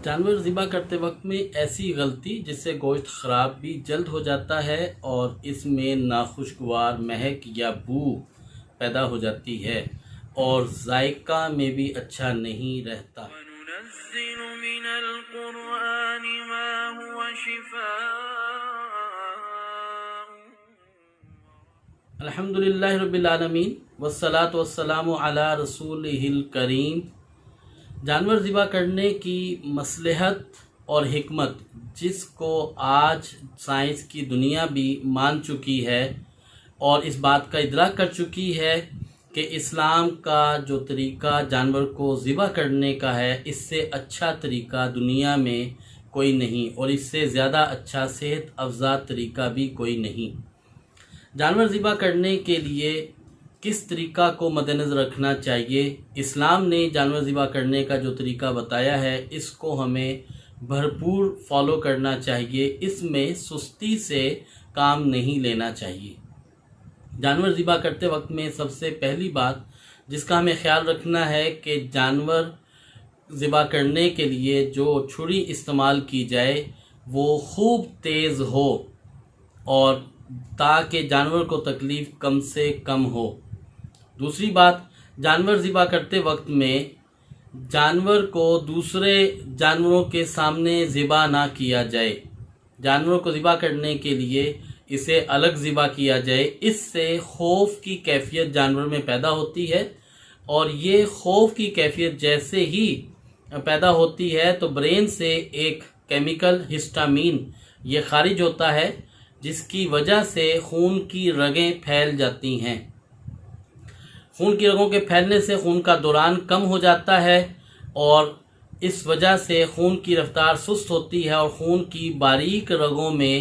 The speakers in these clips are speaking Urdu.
جانور ذبح کرتے وقت میں ایسی غلطی جس سے گوشت خراب بھی جلد ہو جاتا ہے اور اس میں ناخوشگوار مہک یا بو پیدا ہو جاتی ہے اور ذائقہ میں بھی اچھا نہیں رہتا۔ وَنُنَزِّلُ مِنَ الْقُرْآنِ مَا هُوَ شِفَاءٌ۔ الحمدللہ رب العالمین والصلاة والسلام علی رسولہ الکریم۔ جانور ذبح کرنے کی مصلحت اور حکمت جس کو آج سائنس کی دنیا بھی مان چکی ہے اور اس بات کا ادراک کر چکی ہے کہ اسلام کا جو طریقہ جانور کو ذبح کرنے کا ہے اس سے اچھا طریقہ دنیا میں کوئی نہیں اور اس سے زیادہ اچھا صحت افزا طریقہ بھی کوئی نہیں۔ جانور ذبح کرنے کے لیے کس طریقہ کو مد نظر رکھنا چاہیے؟ اسلام نے جانور ذبح کرنے کا جو طریقہ بتایا ہے اس کو ہمیں بھرپور فالو کرنا چاہیے، اس میں سستی سے کام نہیں لینا چاہیے۔ جانور ذبح کرتے وقت میں سب سے پہلی بات جس کا ہمیں خیال رکھنا ہے کہ جانور ذبح کرنے کے لیے جو چھری استعمال کی جائے وہ خوب تیز ہو اور تاکہ جانور کو تکلیف کم سے کم ہو۔ دوسری بات، جانور ذبح کرتے وقت میں جانور کو دوسرے جانوروں کے سامنے ذبح نہ کیا جائے۔ جانور کو ذبح کرنے کے لیے اسے الگ ذبح کیا جائے، اس سے خوف کی کیفیت جانور میں پیدا ہوتی ہے اور یہ خوف کی کیفیت جیسے ہی پیدا ہوتی ہے تو برین سے ایک کیمیکل ہسٹامین یہ خارج ہوتا ہے جس کی وجہ سے خون کی رگیں پھیل جاتی ہیں۔ خون کی رگوں کے پھیلنے سے خون کا دوران کم ہو جاتا ہے اور اس وجہ سے خون کی رفتار سست ہوتی ہے اور خون کی باریک رگوں میں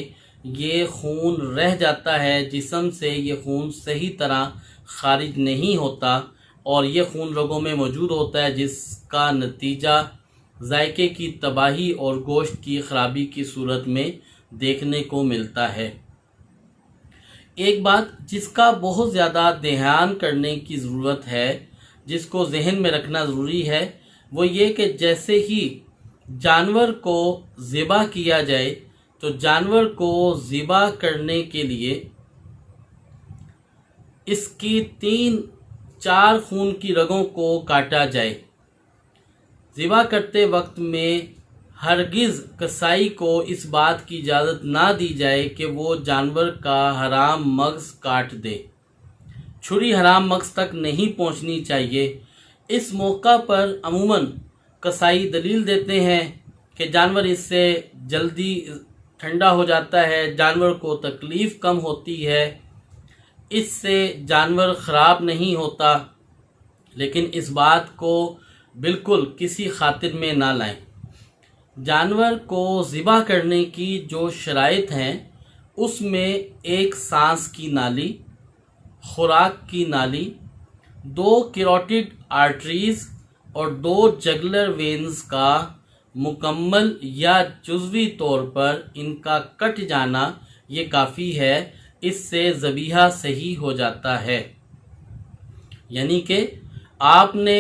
یہ خون رہ جاتا ہے، جسم سے یہ خون صحیح طرح خارج نہیں ہوتا اور یہ خون رگوں میں موجود ہوتا ہے جس کا نتیجہ ذائقے کی تباہی اور گوشت کی خرابی کی صورت میں دیکھنے کو ملتا ہے۔ ایک بات جس کا بہت زیادہ دھیان کرنے کی ضرورت ہے، جس کو ذہن میں رکھنا ضروری ہے، وہ یہ کہ جیسے ہی جانور کو ذبح کیا جائے تو جانور کو ذبح کرنے کے لیے اس کی 3-4 خون کی رگوں کو کاٹا جائے۔ ذبح کرتے وقت میں ہرگز کسائی کو اس بات کی اجازت نہ دی جائے کہ وہ جانور کا حرام مغز کاٹ دے۔ چھری حرام مغز تک نہیں پہنچنی چاہیے۔ اس موقع پر عموماً کسائی دلیل دیتے ہیں کہ جانور اس سے جلدی ٹھنڈا ہو جاتا ہے، جانور کو تکلیف کم ہوتی ہے، اس سے جانور خراب نہیں ہوتا، لیکن اس بات کو بالکل کسی خاطر میں نہ لائیں۔ جانور کو ذبح کرنے کی جو شرائط ہیں اس میں ایک سانس کی نالی، خوراک کی نالی، 2 کیروٹیڈ آرٹریز اور 2 جگلر وینز کا مکمل یا جزوی طور پر ان کا کٹ جانا یہ کافی ہے، اس سے ذبیحہ صحیح ہو جاتا ہے۔ یعنی کہ آپ نے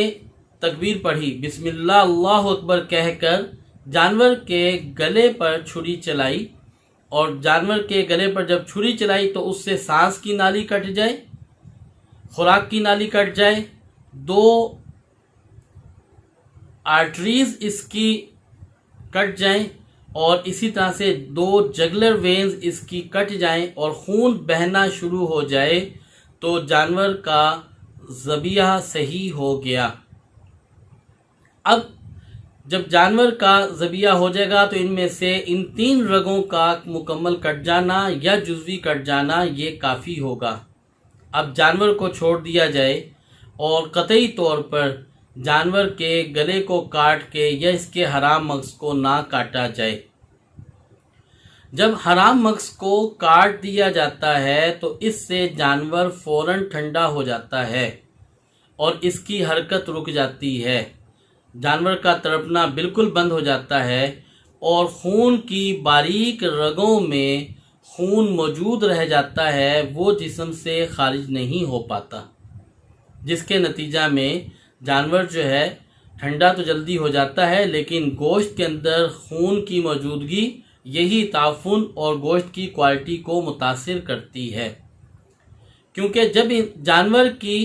تکبیر پڑھی، بسم اللہ اللہ اکبر کہہ کر جانور کے گلے پر چھری چلائی اور جانور کے گلے پر جب چھری چلائی تو اس سے سانس کی نالی کٹ جائے، خوراک کی نالی کٹ جائے، 2 آرٹریز اس کی کٹ جائیں اور اسی طرح سے 2 جگلر وینز اس کی کٹ جائیں اور خون بہنا شروع ہو جائے تو جانور کا ذبیحہ صحیح ہو گیا۔ اب جب جانور کا ذبیحہ ہو جائے گا تو ان میں سے ان 3 رگوں کا مکمل کٹ جانا یا جزوی کٹ جانا یہ کافی ہوگا۔ اب جانور کو چھوڑ دیا جائے اور قطعی طور پر جانور کے گلے کو کاٹ کے یا اس کے حرام مغز کو نہ کاٹا جائے۔ جب حرام مغز کو کاٹ دیا جاتا ہے تو اس سے جانور فوراً ٹھنڈا ہو جاتا ہے اور اس کی حرکت رک جاتی ہے، جانور کا تڑپنا بالکل بند ہو جاتا ہے اور خون کی باریک رگوں میں خون موجود رہ جاتا ہے، وہ جسم سے خارج نہیں ہو پاتا، جس کے نتیجہ میں جانور جو ہے ٹھنڈا تو جلدی ہو جاتا ہے، لیکن گوشت کے اندر خون کی موجودگی یہی تعفن اور گوشت کی کوالٹی کو متاثر کرتی ہے، کیونکہ جب جانور کی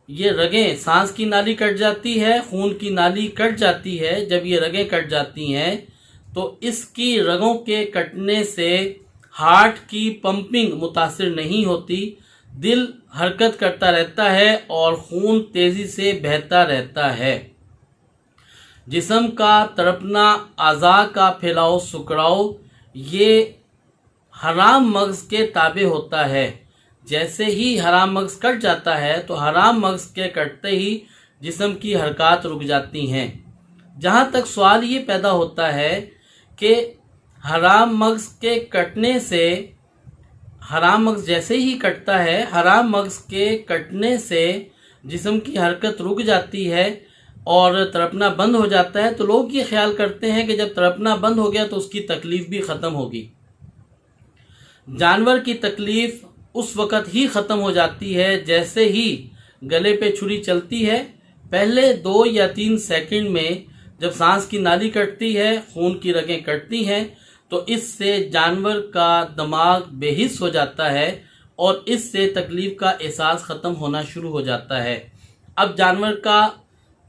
یہ رگیں، سانس کی نالی کٹ جاتی ہے، خون کی نالی کٹ جاتی ہے، جب یہ رگیں کٹ جاتی ہیں تو اس کی رگوں کے کٹنے سے ہارٹ کی پمپنگ متاثر نہیں ہوتی، دل حرکت کرتا رہتا ہے اور خون تیزی سے بہتا رہتا ہے، جسم کا تڑپنا، اعضاء کا پھیلاؤ سکڑاؤ یہ حرام مغز کے تابع ہوتا ہے۔ جیسے ہی حرام مغز کٹ جاتا ہے تو حرام مغز کے کٹتے ہی جسم کی حرکات رک جاتی ہیں۔ جہاں تک سوال یہ پیدا ہوتا ہے کہ حرام مغز کے کٹنے سے، حرام مغز جیسے ہی کٹتا ہے، حرام مغز کے کٹنے سے جسم کی حرکت رک جاتی ہے اور تڑپنا بند ہو جاتا ہے، تو لوگ یہ خیال کرتے ہیں کہ جب تڑپنا بند ہو گیا تو اس کی تکلیف بھی ختم ہوگی۔ جانور کی تکلیف اس وقت ہی ختم ہو جاتی ہے جیسے ہی گلے پہ چھری چلتی ہے، پہلے 2 یا 3 سیکنڈ میں جب سانس کی نالی کٹتی ہے، خون کی رگیں کٹتی ہیں، تو اس سے جانور کا دماغ بے حس ہو جاتا ہے اور اس سے تکلیف کا احساس ختم ہونا شروع ہو جاتا ہے۔ اب جانور کا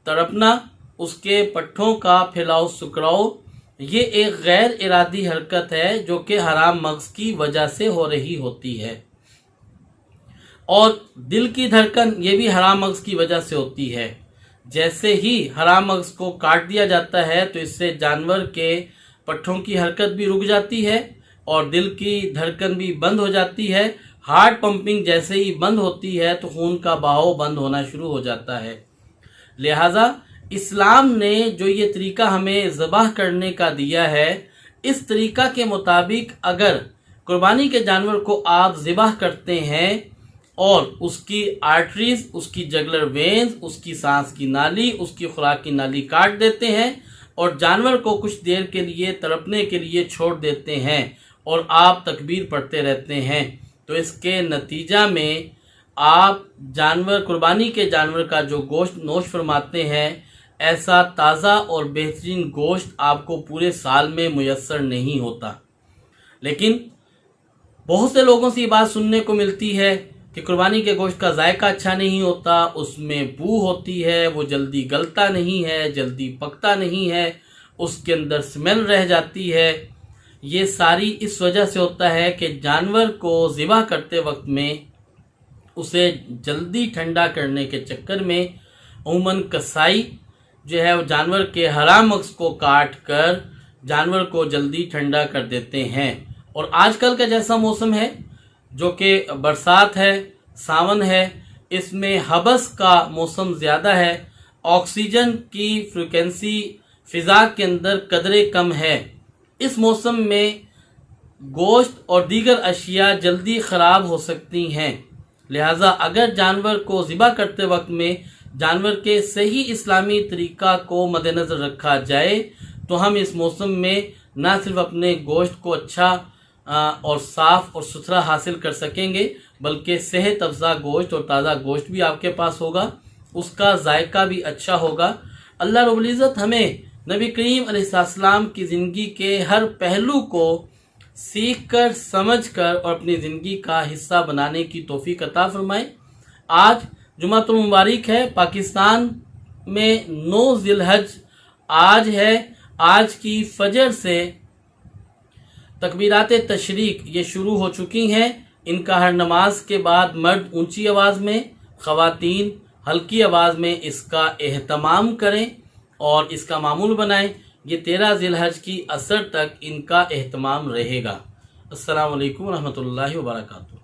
تڑپنا، اس کے پٹھوں کا پھیلاؤ سکڑاؤ یہ ایک غیر ارادی حرکت ہے جو کہ حرام مغز کی وجہ سے ہو رہی ہوتی ہے، اور دل کی دھڑکن یہ بھی حرام مغز کی وجہ سے ہوتی ہے۔ جیسے ہی حرام مغز کو کاٹ دیا جاتا ہے تو اس سے جانور کے پٹھوں کی حرکت بھی رک جاتی ہے اور دل کی دھڑکن بھی بند ہو جاتی ہے، ہارٹ پمپنگ جیسے ہی بند ہوتی ہے تو خون کا بہاؤ بند ہونا شروع ہو جاتا ہے۔ لہٰذا اسلام نے جو یہ طریقہ ہمیں ذبح کرنے کا دیا ہے، اس طریقہ کے مطابق اگر قربانی کے جانور کو آپ ذبح کرتے ہیں اور اس کی آرٹریز، اس کی جگلر وینز، اس کی سانس کی نالی، اس کی خوراک کی نالی کاٹ دیتے ہیں اور جانور کو کچھ دیر کے لیے تڑپنے کے لیے چھوڑ دیتے ہیں اور آپ تکبیر پڑھتے رہتے ہیں، تو اس کے نتیجہ میں آپ جانور، قربانی کے جانور کا جو گوشت نوش فرماتے ہیں، ایسا تازہ اور بہترین گوشت آپ کو پورے سال میں میسر نہیں ہوتا۔ لیکن بہت سے لوگوں سے یہ بات سننے کو ملتی ہے کہ قربانی کے گوشت کا ذائقہ اچھا نہیں ہوتا، اس میں بو ہوتی ہے، وہ جلدی گلتا نہیں ہے، جلدی پکتا نہیں ہے، اس کے اندر سمیل رہ جاتی ہے۔ یہ ساری اس وجہ سے ہوتا ہے کہ جانور کو ذبح کرتے وقت میں اسے جلدی ٹھنڈا کرنے کے چکر میں عموماً کسائی جو ہے وہ جانور کے حرام مغز کو کاٹ کر جانور کو جلدی ٹھنڈا کر دیتے ہیں۔ اور آج کل کا جیسا موسم ہے جو کہ برسات ہے، ساون ہے، اس میں حبس کا موسم زیادہ ہے، آکسیجن کی فریکوینسی فضا کے اندر قدرے کم ہے، اس موسم میں گوشت اور دیگر اشیاء جلدی خراب ہو سکتی ہیں۔ لہٰذا اگر جانور کو ذبح کرتے وقت میں جانور کے صحیح اسلامی طریقہ کو مد نظر رکھا جائے تو ہم اس موسم میں نہ صرف اپنے گوشت کو اچھا اور صاف اور ستھرا حاصل کر سکیں گے، بلکہ صحت افزا گوشت اور تازہ گوشت بھی آپ کے پاس ہوگا، اس کا ذائقہ بھی اچھا ہوگا۔ اللہ رب العزت ہمیں نبی کریم علیہ السلام کی زندگی کے ہر پہلو کو سیکھ کر، سمجھ کر اور اپنی زندگی کا حصہ بنانے کی توفیق عطا فرمائے۔ آج جمعۃ المبارک ہے، پاکستان میں 9 ذی الحج آج ہے۔ آج کی فجر سے تکبیرات تشریق یہ شروع ہو چکی ہیں، ان کا ہر نماز کے بعد مرد اونچی آواز میں، خواتین ہلکی آواز میں اس کا اہتمام کریں اور اس کا معمول بنائیں۔ یہ 13 ذی الحج کی عصر تک ان کا اہتمام رہے گا۔ السلام علیکم ورحمۃ اللہ وبرکاتہ۔